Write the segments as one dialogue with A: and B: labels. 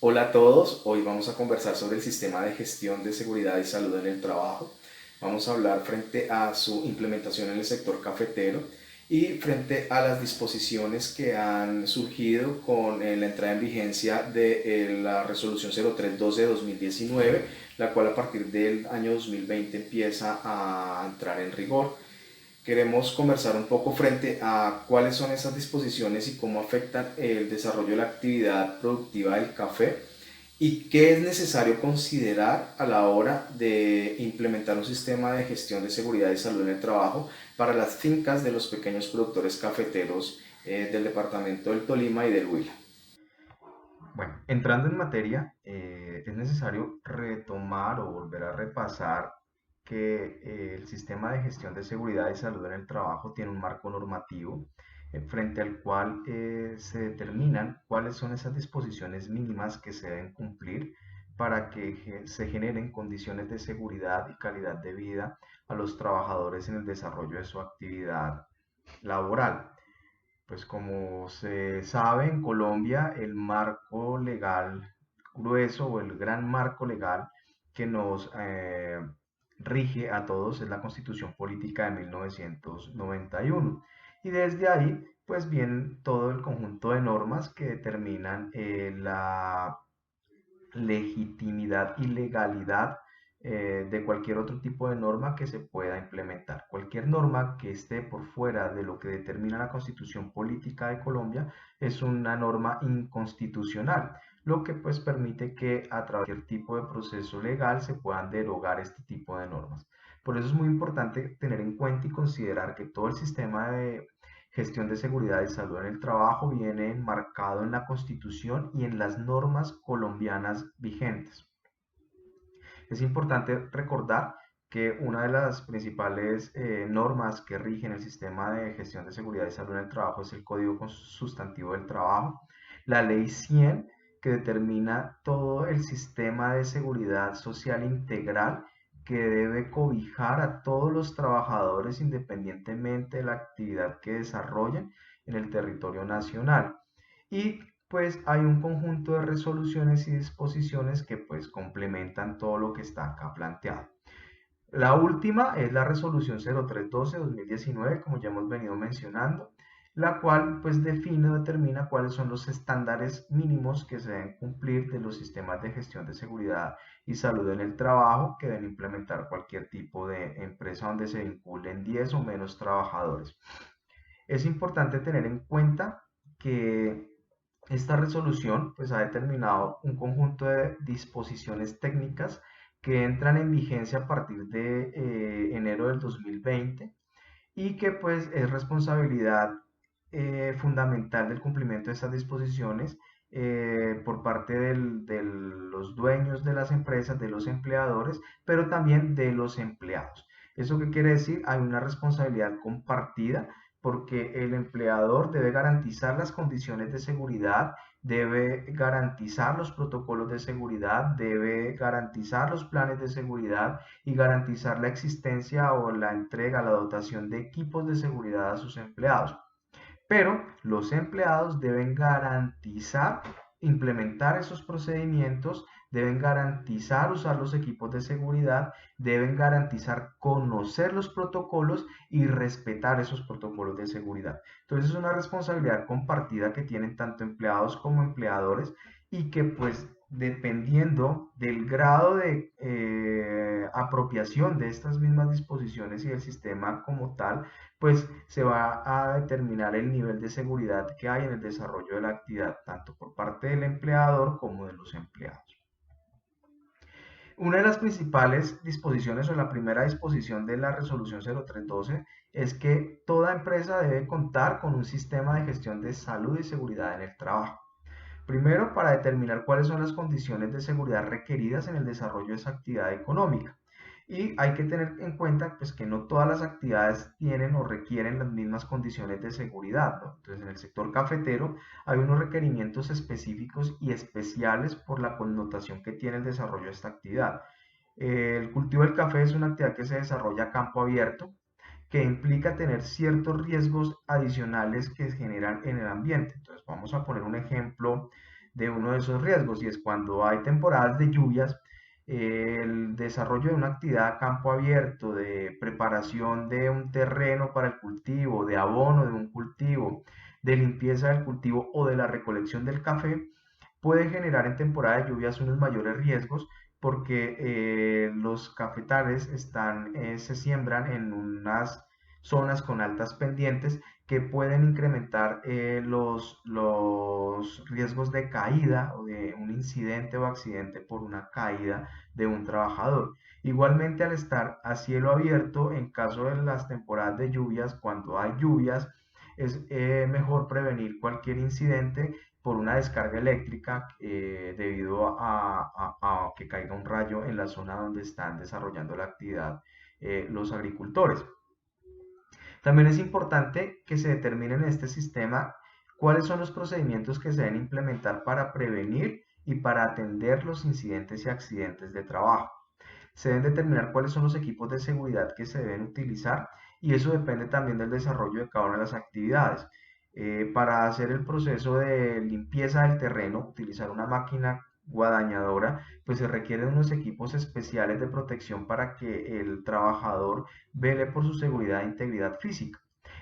A: Hola a todos, hoy vamos a conversar sobre el sistema de gestión de seguridad y salud en el trabajo. Vamos a hablar frente a su implementación en el sector cafetero y frente a las disposiciones que han surgido con la entrada en vigencia de la resolución 0312 de 2019, la cual a partir del año 2020 empieza a entrar en rigor. Queremos conversar un poco frente a cuáles son esas disposiciones y cómo afectan el desarrollo de la actividad productiva del café y qué es necesario considerar a la hora de implementar un sistema de gestión de seguridad y salud en el trabajo para las fincas de los pequeños productores cafeteros del departamento del Tolima y del Huila. Bueno, entrando en materia, es necesario retomar o volver a repasar que el sistema de gestión de seguridad y salud en el trabajo tiene un marco normativo frente al cual se determinan cuáles son esas disposiciones mínimas que se deben cumplir para que se generen condiciones de seguridad y calidad de vida a los trabajadores en el desarrollo de su actividad laboral. Pues como se sabe, en Colombia el marco legal grueso o el gran marco legal que nos rige a todos es la Constitución Política de 1991. Y desde ahí, pues viene todo el conjunto de normas que determinan la legitimidad y legalidad de cualquier otro tipo de norma que se pueda implementar. Cualquier norma que esté por fuera de lo que determina la Constitución Política de Colombia es una norma inconstitucional, lo que pues permite que a través de cualquier tipo de proceso legal se puedan derogar este tipo de normas. Por eso es muy importante tener en cuenta y considerar que todo el sistema de gestión de seguridad y salud en el trabajo viene enmarcado en la Constitución y en las normas colombianas vigentes. Es importante recordar que una de las principales normas que rigen el sistema de gestión de seguridad y salud en el trabajo es el Código Sustantivo del Trabajo, la Ley 100, que determina todo el sistema de seguridad social integral que debe cobijar a todos los trabajadores independientemente de la actividad que desarrollen en el territorio nacional. Y pues hay un conjunto de resoluciones y disposiciones que pues complementan todo lo que está acá planteado. La última es la resolución 0312-2019, como ya hemos venido mencionando, la cual pues define o determina cuáles son los estándares mínimos que se deben cumplir de los sistemas de gestión de seguridad y salud en el trabajo que deben implementar cualquier tipo de empresa donde se vinculen 10 o menos trabajadores. Es importante tener en cuenta que esta resolución pues, ha determinado un conjunto de disposiciones técnicas que entran en vigencia a partir de enero del 2020 y que pues es responsabilidad fundamental del cumplimiento de estas disposiciones por parte de los dueños de las empresas, de los empleadores, pero también de los empleados. ¿Eso qué quiere decir? Hay una responsabilidad compartida porque el empleador debe garantizar las condiciones de seguridad, debe garantizar los protocolos de seguridad, debe garantizar los planes de seguridad y garantizar la existencia o la entrega, la dotación de equipos de seguridad a sus empleados. Pero los empleados deben garantizar, implementar esos procedimientos, deben garantizar usar los equipos de seguridad, deben garantizar conocer los protocolos y respetar esos protocolos de seguridad. Entonces es una responsabilidad compartida que tienen tanto empleados como empleadores y que pues dependiendo del grado de apropiación de estas mismas disposiciones y del sistema como tal, pues se va a determinar el nivel de seguridad que hay en el desarrollo de la actividad, tanto por parte del empleador como de los empleados. Una de las principales disposiciones o la primera disposición de la resolución 0312 es que toda empresa debe contar con un sistema de gestión de salud y seguridad en el trabajo. Primero, para determinar cuáles son las condiciones de seguridad requeridas en el desarrollo de esa actividad económica. Y hay que tener en cuenta pues, que no todas las actividades tienen o requieren las mismas condiciones de seguridad, ¿no? Entonces, en el sector cafetero hay unos requerimientos específicos y especiales por la connotación que tiene el desarrollo de esta actividad. El cultivo del café es una actividad que se desarrolla a campo abierto, que implica tener ciertos riesgos adicionales que se generan en el ambiente. Entonces, vamos a poner un ejemplo de uno de esos riesgos, y es cuando hay temporadas de lluvias, el desarrollo de una actividad a campo abierto, de preparación de un terreno para el cultivo, de abono de un cultivo, de limpieza del cultivo o de la recolección del café, puede generar en temporada de lluvias unos mayores riesgos porque los cafetales se siembran en unas zonas con altas pendientes que pueden incrementar los riesgos de caída o de un incidente o accidente por una caída de un trabajador. Igualmente, al estar a cielo abierto, en caso de las temporadas de lluvias, cuando hay lluvias, es mejor prevenir cualquier incidente por una descarga eléctrica debido a que caiga un rayo en la zona donde están desarrollando la actividad los agricultores. También es importante que se determine en este sistema cuáles son los procedimientos que se deben implementar para prevenir y para atender los incidentes y accidentes de trabajo. Se deben determinar cuáles son los equipos de seguridad que se deben utilizar, y eso depende también del desarrollo de cada una de las actividades. Para hacer el proceso de limpieza del terreno, utilizar una máquina guadañadora, pues se requieren unos equipos especiales de protección para que el trabajador vele por su seguridad e integridad física.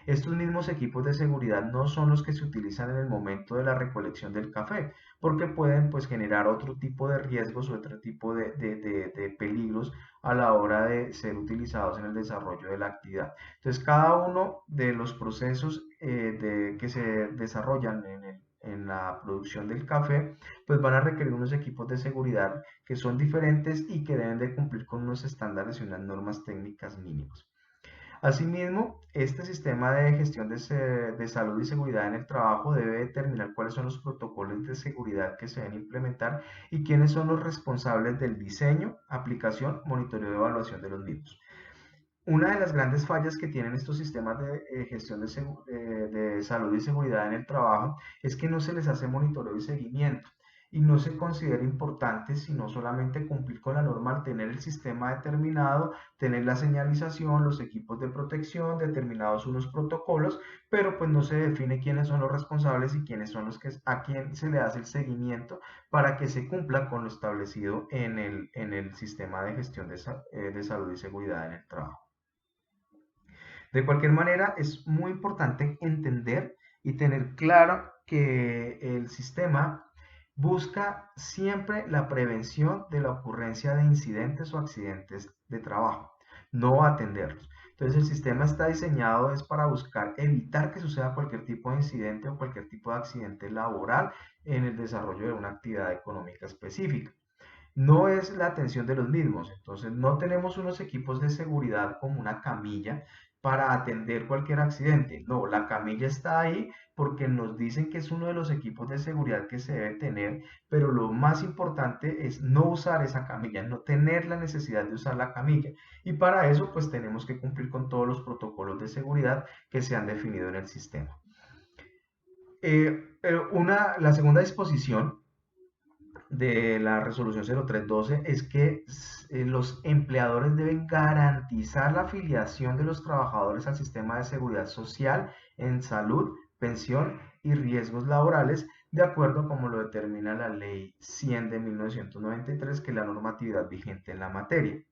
A: Estos mismos equipos de seguridad no son los que se utilizan en el momento de la recolección del café, porque pueden pues generar otro tipo de riesgos o otro tipo de peligros a la hora de ser utilizados en el desarrollo de la actividad. Entonces, cada uno de los procesos que se desarrollan en la producción del café, pues van a requerir unos equipos de seguridad que son diferentes y que deben de cumplir con unos estándares y unas normas técnicas mínimas. Asimismo, este sistema de gestión de salud y seguridad en el trabajo debe determinar cuáles son los protocolos de seguridad que se deben implementar y quiénes son los responsables del diseño, aplicación, monitoreo y evaluación de los mismos. Una de las grandes fallas que tienen estos sistemas de gestión de salud y seguridad en el trabajo es que no se les hace monitoreo y seguimiento, y no se considera importante sino solamente cumplir con la norma al tener el sistema determinado, tener la señalización, los equipos de protección, determinados unos protocolos, pero pues no se define quiénes son los responsables y quiénes son los que a quién se le hace el seguimiento para que se cumpla con lo establecido en el sistema de gestión de salud y seguridad en el trabajo. De cualquier manera, es muy importante entender y tener claro que el sistema busca siempre la prevención de la ocurrencia de incidentes o accidentes de trabajo, no atenderlos. Entonces, el sistema está diseñado es para buscar evitar que suceda cualquier tipo de incidente o cualquier tipo de accidente laboral en el desarrollo de una actividad económica específica. No es la atención de los mismos. Entonces, no tenemos unos equipos de seguridad como una camilla para atender cualquier accidente. No, la camilla está ahí porque nos dicen que es uno de los equipos de seguridad que se debe tener, pero lo más importante es no usar esa camilla, no tener la necesidad de usar la camilla. Y para eso, pues tenemos que cumplir con todos los protocolos de seguridad que se han definido en el sistema. La segunda disposición de la resolución 0312 es que los empleadores deben garantizar la afiliación de los trabajadores al sistema de seguridad social en salud, pensión y riesgos laborales, de acuerdo como lo determina la Ley 100 de 1993, que es la normatividad vigente en la materia.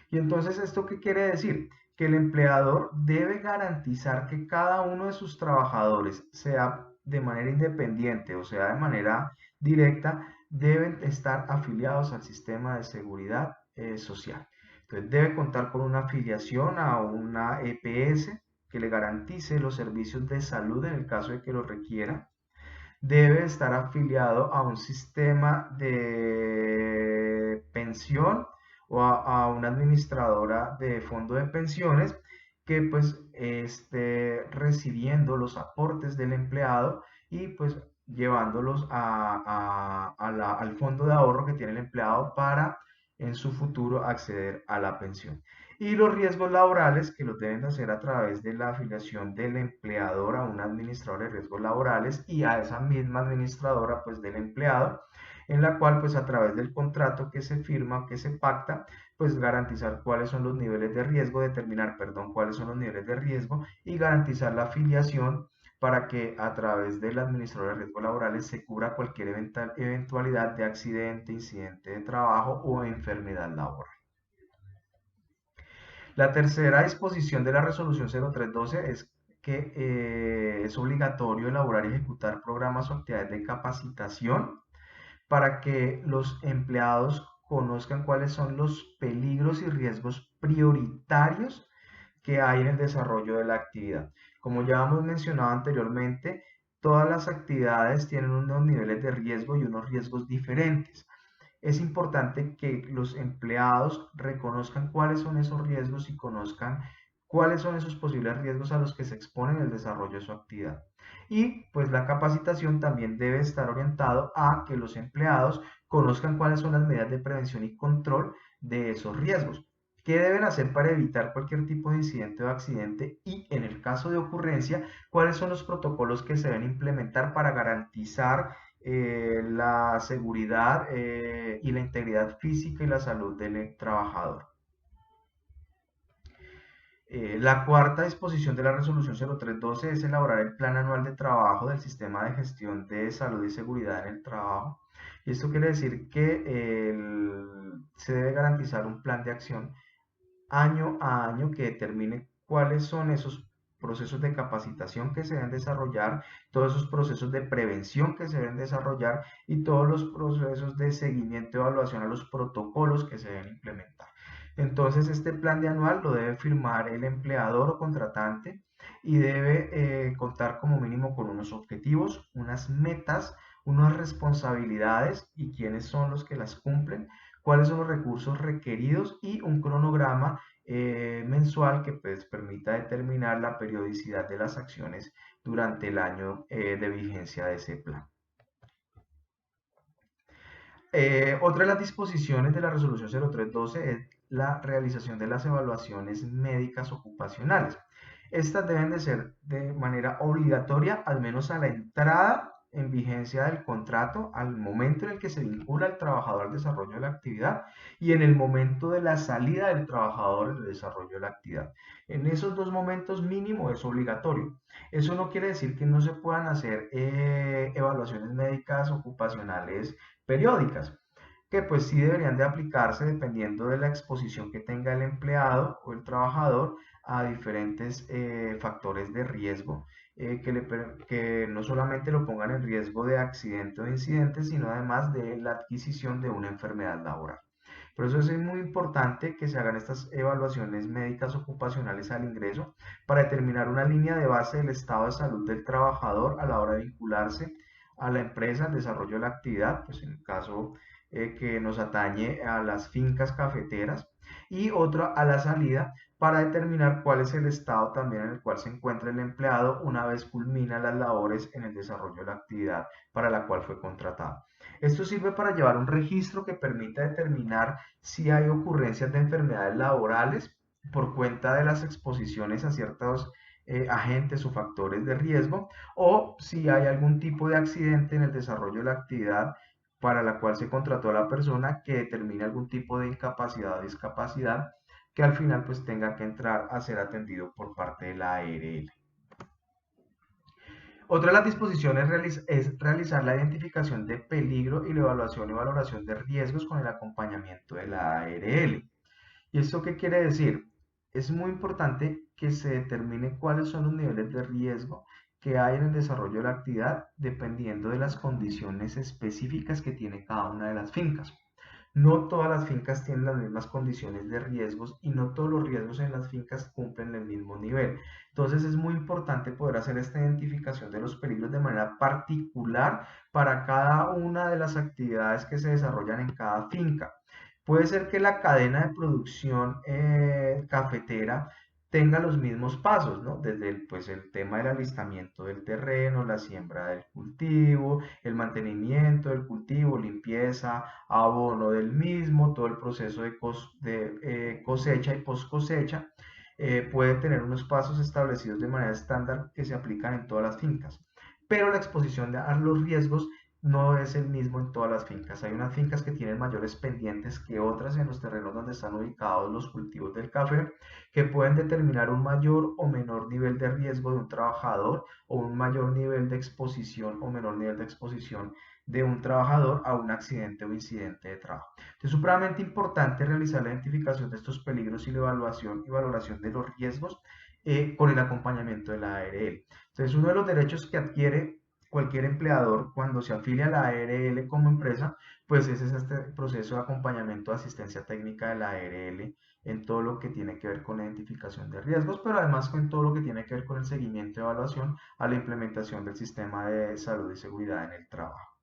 A: Y entonces, ¿esto qué quiere decir? Que el empleador debe garantizar que cada uno de sus trabajadores, sea de manera independiente o sea de manera directa, deben estar afiliados al sistema de seguridad social. Entonces, debe contar con una afiliación a una EPS que le garantice los servicios de salud en el caso de que lo requiera. Debe estar afiliado a un sistema de pensión o a una administradora de fondo de pensiones que pues esté recibiendo los aportes del empleado y pues llevándolos al fondo de ahorro que tiene el empleado para en su futuro acceder a la pensión. Y los riesgos laborales que los deben hacer a través de la afiliación del empleador a una administradora de riesgos laborales y a esa misma administradora pues del empleado, en la cual pues a través del contrato que se firma, que se pacta, pues garantizar cuáles son los niveles de riesgo, determinar, perdón, cuáles son los niveles de riesgo y garantizar la afiliación para que a través del administrador de riesgos laborales se cubra cualquier eventualidad de accidente, incidente de trabajo o enfermedad laboral. La tercera disposición de la resolución 0312 es que es obligatorio elaborar y ejecutar programas o actividades de capacitación para que los empleados conozcan cuáles son los peligros y riesgos prioritarios que hay en el desarrollo de la actividad. Como ya hemos mencionado anteriormente, todas las actividades tienen unos niveles de riesgo y unos riesgos diferentes. Es importante que los empleados reconozcan cuáles son esos riesgos y conozcan cuáles son esos posibles riesgos a los que se exponen en el desarrollo de su actividad. Y pues la capacitación también debe estar orientado a que los empleados conozcan cuáles son las medidas de prevención y control de esos riesgos. ¿Qué deben hacer para evitar cualquier tipo de incidente o accidente? Y en el caso de ocurrencia, ¿cuáles son los protocolos que se deben implementar para garantizar la seguridad y la integridad física y la salud del trabajador? La cuarta disposición de la resolución 0312 es elaborar el plan anual de trabajo del sistema de gestión de salud y seguridad en el trabajo. Y esto quiere decir que se debe garantizar un plan de acción año a año que determine cuáles son esos procesos de capacitación que se deben desarrollar, todos esos procesos de prevención que se deben desarrollar y todos los procesos de seguimiento y evaluación a los protocolos que se deben implementar. Entonces, este plan de anual lo debe firmar el empleador o contratante y debe contar como mínimo con unos objetivos, unas metas, unas responsabilidades y quiénes son los que las cumplen, cuáles son los recursos requeridos y un cronograma mensual que pues, permita determinar la periodicidad de las acciones durante el año de vigencia de ese plan. Otra de las disposiciones de la resolución 0312 es la realización de las evaluaciones médicas ocupacionales. Estas deben de ser de manera obligatoria, al menos a la entrada en vigencia del contrato, al momento en el que se vincula al trabajador al desarrollo de la actividad y en el momento de la salida del trabajador al desarrollo de la actividad. En esos dos momentos mínimo es obligatorio. Eso no quiere decir que no se puedan hacer evaluaciones médicas ocupacionales periódicas, que pues sí deberían de aplicarse dependiendo de la exposición que tenga el empleado o el trabajador a diferentes factores de riesgo, que no solamente lo pongan en riesgo de accidente o de incidente, sino además de la adquisición de una enfermedad laboral. Por eso es muy importante que se hagan estas evaluaciones médicas ocupacionales al ingreso para determinar una línea de base del estado de salud del trabajador a la hora de vincularse a la empresa, al desarrollo de la actividad, pues en el caso que nos atañe a las fincas cafeteras, y otro a la salida para determinar cuál es el estado también en el cual se encuentra el empleado una vez culmina las labores en el desarrollo de la actividad para la cual fue contratado. Esto sirve para llevar un registro que permita determinar si hay ocurrencias de enfermedades laborales por cuenta de las exposiciones a ciertos agentes o factores de riesgo, o si hay algún tipo de accidente en el desarrollo de la actividad para la cual se contrató a la persona que determine algún tipo de incapacidad o discapacidad que al final pues tenga que entrar a ser atendido por parte de la ARL. Otra de las disposiciones es realizar la identificación de peligro y la evaluación y valoración de riesgos con el acompañamiento de la ARL. ¿Y esto qué quiere decir? Es muy importante que se determine cuáles son los niveles de riesgo que hay en el desarrollo de la actividad dependiendo de las condiciones específicas que tiene cada una de las fincas. No todas las fincas tienen las mismas condiciones de riesgos y no todos los riesgos en las fincas cumplen el mismo nivel. Entonces es muy importante poder hacer esta identificación de los peligros de manera particular para cada una de las actividades que se desarrollan en cada finca. Puede ser que la cadena de producción cafetera tenga los mismos pasos, ¿no? Desde el tema del alistamiento del terreno, la siembra del cultivo, el mantenimiento del cultivo, limpieza, abono del mismo, todo el proceso de cosecha y post cosecha, puede tener unos pasos establecidos de manera estándar que se aplican en todas las fincas. Pero la exposición a los riesgos no es el mismo en todas las fincas. Hay unas fincas que tienen mayores pendientes que otras en los terrenos donde están ubicados los cultivos del café, que pueden determinar un mayor o menor nivel de riesgo de un trabajador o un mayor nivel de exposición o menor nivel de exposición de un trabajador a un accidente o incidente de trabajo. Entonces, es supremamente importante realizar la identificación de estos peligros y la evaluación y valoración de los riesgos con el acompañamiento de la ARL. Entonces, uno de los derechos que adquiere cualquier empleador cuando se afilia a la ARL como empresa, pues ese es este proceso de acompañamiento de asistencia técnica de la ARL en todo lo que tiene que ver con la identificación de riesgos, pero además con todo lo que tiene que ver con el seguimiento y evaluación a la implementación del sistema de salud y seguridad en el trabajo.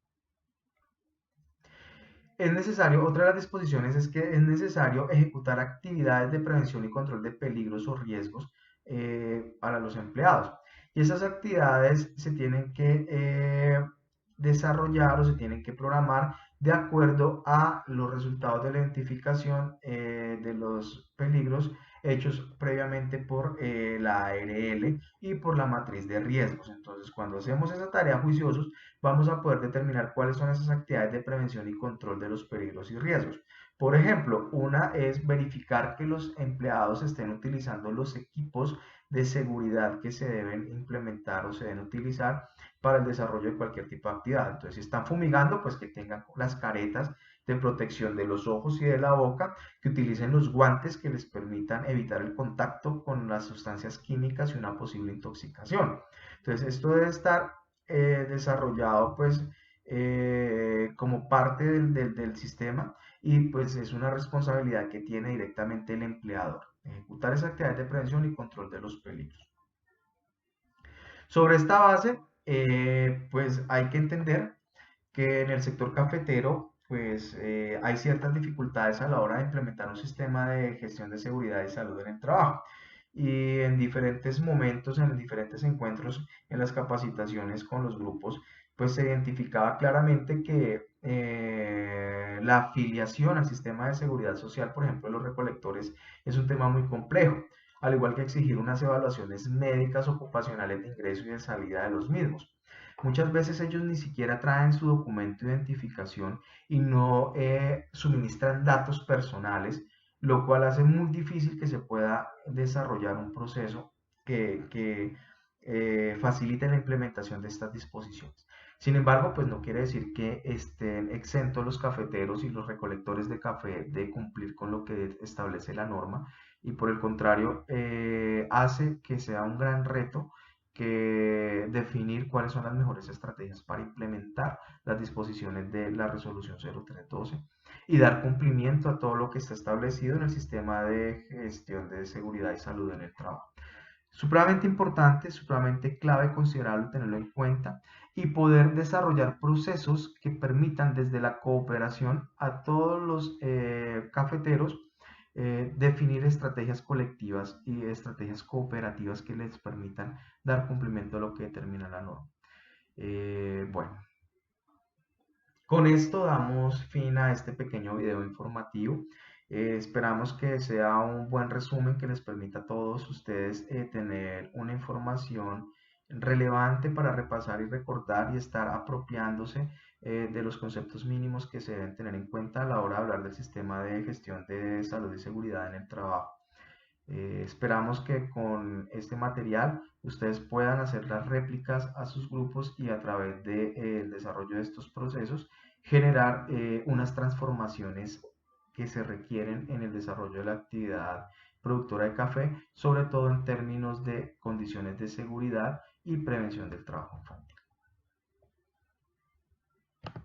A: Es necesario, otra de las disposiciones es que es necesario ejecutar actividades de prevención y control de peligros o riesgos para los empleados. Y esas actividades se tienen que desarrollar o se tienen que programar de acuerdo a los resultados de la identificación de los peligros hechos previamente por la ARL y por la matriz de riesgos. Entonces, cuando hacemos esa tarea juiciosos, vamos a poder determinar cuáles son esas actividades de prevención y control de los peligros y riesgos. Por ejemplo, una es verificar que los empleados estén utilizando los equipos de seguridad que se deben implementar o se deben utilizar para el desarrollo de cualquier tipo de actividad. Entonces, si están fumigando, pues que tengan las caretas de protección de los ojos y de la boca, que utilicen los guantes que les permitan evitar el contacto con las sustancias químicas y una posible intoxicación. Entonces, esto debe estar desarrollado pues como parte del sistema y pues es una responsabilidad que tiene directamente el empleador, ejecutar esas actividades de prevención y control de los peligros. Sobre esta base, pues hay que entender que en el sector cafetero, pues hay ciertas dificultades a la hora de implementar un sistema de gestión de seguridad y salud en el trabajo. Y en diferentes momentos, en diferentes encuentros, en las capacitaciones con los grupos, pues se identificaba claramente que la afiliación al sistema de seguridad social, por ejemplo, de los recolectores, es un tema muy complejo, al igual que exigir unas evaluaciones médicas ocupacionales de ingreso y de salida de los mismos. Muchas veces ellos ni siquiera traen su documento de identificación y no suministran datos personales, lo cual hace muy difícil que se pueda desarrollar un proceso que facilite la implementación de estas disposiciones. Sin embargo, pues no quiere decir que estén exentos los cafeteros y los recolectores de café de cumplir con lo que establece la norma y por el contrario hace que sea un gran reto que definir cuáles son las mejores estrategias para implementar las disposiciones de la resolución 0312 y dar cumplimiento a todo lo que está establecido en el sistema de gestión de seguridad y salud en el trabajo. Supremamente importante, supremamente clave considerable tenerlo en cuenta y poder desarrollar procesos que permitan desde la cooperación a todos los cafeteros definir estrategias colectivas y estrategias cooperativas que les permitan dar cumplimiento a lo que determina la norma. Bueno, con esto damos fin a este pequeño video informativo. Esperamos que sea un buen resumen que les permita a todos ustedes tener una información relevante para repasar y recordar y estar apropiándose de los conceptos mínimos que se deben tener en cuenta a la hora de hablar del sistema de gestión de salud y seguridad en el trabajo. Esperamos que con este material ustedes puedan hacer las réplicas a sus grupos y a través del desarrollo de estos procesos generar unas transformaciones que se requieren en el desarrollo de la actividad productora de café, sobre todo en términos de condiciones de seguridad y prevención del trabajo infantil.